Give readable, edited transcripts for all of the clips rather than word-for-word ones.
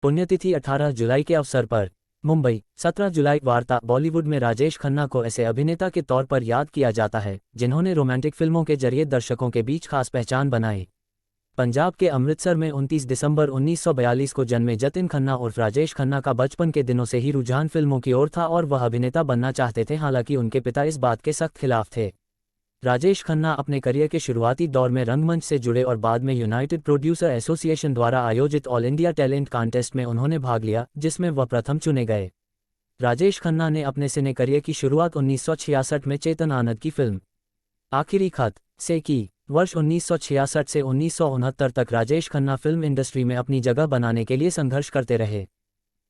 पुण्यतिथि 18 जुलाई के अवसर पर मुंबई 17 जुलाई वार्ता बॉलीवुड में राजेश खन्ना को ऐसे अभिनेता के तौर पर याद किया जाता है जिन्होंने रोमांटिक फिल्मों के जरिए दर्शकों के बीच खास पहचान बनाई। पंजाब के अमृतसर में 29 दिसंबर 1942 को जन्मे जतिन खन्ना उर्फ राजेश खन्ना का बचपन के दिनों से ही रुझान फिल्मों की ओर था और वह अभिनेता बनना चाहते थे, हालांकि उनके पिता इस बात के सख्त खिलाफ थे। राजेश खन्ना अपने करियर के शुरुआती दौर में रंगमंच से जुड़े और बाद में यूनाइटेड प्रोड्यूसर एसोसिएशन द्वारा आयोजित ऑल इंडिया टैलेंट कॉन्टेस्ट में उन्होंने भाग लिया, जिसमें वह प्रथम चुने गए। राजेश खन्ना ने अपने सिने करियर की शुरुआत 1966 में चेतन आनंद की फिल्म आखिरी खत से की। वर्ष 1966 से 1969 तक राजेश खन्ना फिल्म इंडस्ट्री में अपनी जगह बनाने के लिए संघर्ष करते रहे।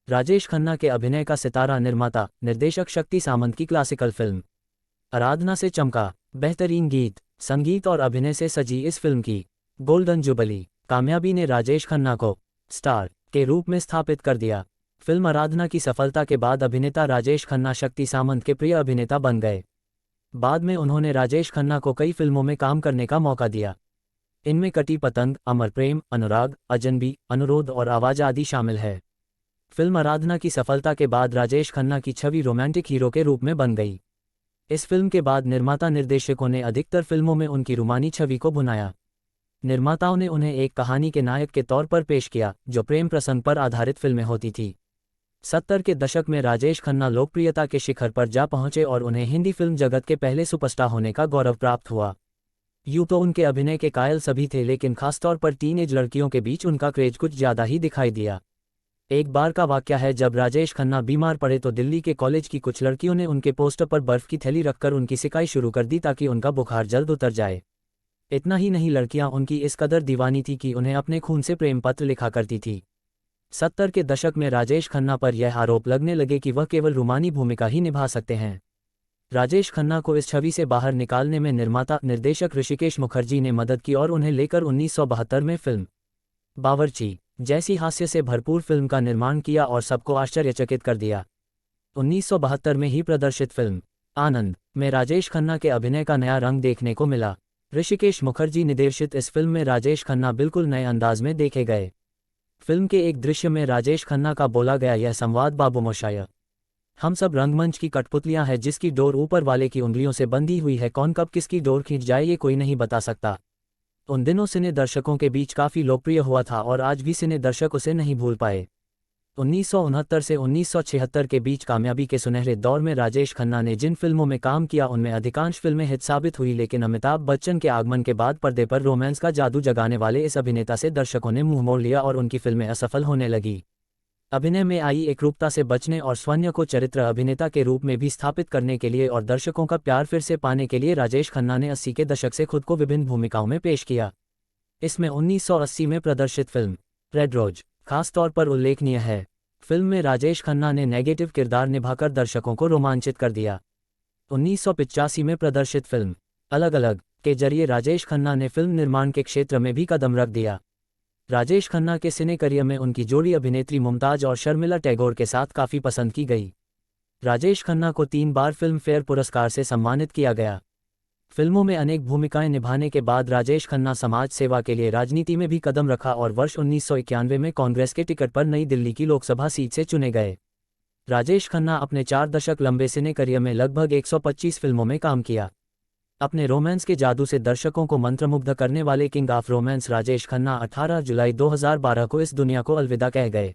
राजेश खन्ना के अभिनय का सितारा निर्माता निर्देशक शक्ति सामंत की क्लासिकल फिल्म आराधना से चमका बेहतरीन गीत, संगीत और अभिनय से सजी इस फिल्म की गोल्डन जुबली कामयाबी ने राजेश खन्ना को स्टार के रूप में स्थापित कर दिया। फिल्म आराधना की सफलता के बाद अभिनेता राजेश खन्ना शक्ति सामंत के प्रिय अभिनेता बन गए। बाद में उन्होंने राजेश खन्ना को कई फिल्मों में काम करने का मौका दिया। इनमें कटी पतंग, अमर प्रेम, अनुराग, अजनबी, अनुरोध और आवाज आदि शामिल है। फिल्म आराधना की सफलता के बाद राजेश खन्ना की छवि रोमांटिक हीरो के रूप में बन गई। इस फिल्म के बाद निर्माता निर्देशकों ने अधिकतर फिल्मों में उनकी रूमानी छवि को भुनाया। निर्माताओं ने उन्हें एक कहानी के नायक के तौर पर पेश किया, जो प्रेम प्रसंग पर आधारित फिल्में होती थी। 70 के दशक में राजेश खन्ना लोकप्रियता के शिखर पर जा पहुंचे और उन्हें हिंदी फिल्म जगत के पहले सुपरस्टार होने का गौरव प्राप्त हुआ। यूं तो उनके अभिनय के कायल सभी थे, लेकिन खासतौर पर टीनेज लड़कियों के बीच उनका क्रेज कुछ ज्यादा ही दिखाई दिया। एक बार का वाकया है जब राजेश खन्ना बीमार पड़े तो दिल्ली के कॉलेज की कुछ लड़कियों ने उनके पोस्टर पर बर्फ की थैली रखकर उनकी सिकाई शुरू कर दी ताकि उनका बुखार जल्द उतर जाए। इतना ही नहीं, लड़कियां उनकी इस कदर दीवानी थी कि उन्हें अपने खून से प्रेम पत्र लिखा करती थी। 70 के दशक में राजेश खन्ना पर यह आरोप लगने लगे कि वह केवल रूमानी भूमिका ही निभा सकते हैं। राजेश खन्ना को इस छवि से बाहर निकालने में निर्माता निर्देशक ऋषिकेश मुखर्जी ने मदद की और उन्हें लेकर 1972 में फिल्म बावर्ची जैसी हास्य से भरपूर फिल्म का निर्माण किया और सबको आश्चर्यचकित कर दिया। 1972 में ही प्रदर्शित फिल्म आनंद में राजेश खन्ना के अभिनय का नया रंग देखने को मिला। ऋषिकेश मुखर्जी निर्देशित इस फिल्म में राजेश खन्ना बिल्कुल नए अंदाज में देखे गए। फिल्म के एक दृश्य में राजेश खन्ना का बोला गया यह संवाद, बाबू मोशाय हम सब रंगमंच की कठपुतलियां हैं जिसकी डोर ऊपर वाले की उंगलियों से बंधी हुई है, कौन कब किसकी डोर खींच जाए ये कोई नहीं बता सकता। उन दिनों सिने दर्शकों के बीच काफ़ी लोकप्रिय हुआ था और आज भी सिने दर्शक उसे नहीं भूल पाए। 1969 से 1976 के बीच कामयाबी के सुनहरे दौर में राजेश खन्ना ने जिन फिल्मों में काम किया उनमें अधिकांश फिल्में हिट साबित हुई, लेकिन अमिताभ बच्चन के आगमन के बाद पर्दे पर रोमांस का जादू जगाने वाले इस अभिनेता से दर्शकों ने मुंह मोड़ लिया और उनकी फिल्में असफल होने लगी। अभिनय में आई एकरूपता से बचने और स्वन्य को चरित्र अभिनेता के रूप में भी स्थापित करने के लिए और दर्शकों का प्यार फिर से पाने के लिए राजेश खन्ना ने 80 के दशक से खुद को विभिन्न भूमिकाओं में पेश किया। इसमें 1980 में प्रदर्शित फिल्म रेड रोज खास तौर पर उल्लेखनीय है। फिल्म में राजेश खन्ना ने नेगेटिव किरदार निभाकर दर्शकों को रोमांचित कर दिया। 1985 में प्रदर्शित फिल्म अलग अलग के जरिए राजेश खन्ना ने फिल्म निर्माण के क्षेत्र में भी कदम रख दिया। राजेश खन्ना के सिने करियर में उनकी जोड़ी अभिनेत्री मुमताज और शर्मिला टैगोर के साथ काफ़ी पसंद की गई। राजेश खन्ना को 3 बार फिल्म फेयर पुरस्कार से सम्मानित किया गया। फिल्मों में अनेक भूमिकाएं निभाने के बाद राजेश खन्ना समाज सेवा के लिए राजनीति में भी कदम रखा और वर्ष 1991 में कांग्रेस के टिकट पर नई दिल्ली की लोकसभा सीट से चुने गए। राजेश खन्ना अपने 4 दशक लंबे सिने करियर में लगभग 125 फिल्मों में काम किया। अपने रोमांस के जादू से दर्शकों को मंत्रमुग्ध करने वाले king of romance Rajesh Khanna 18 जुलाई 2012 को इस दुनिया को अलविदा कह गए।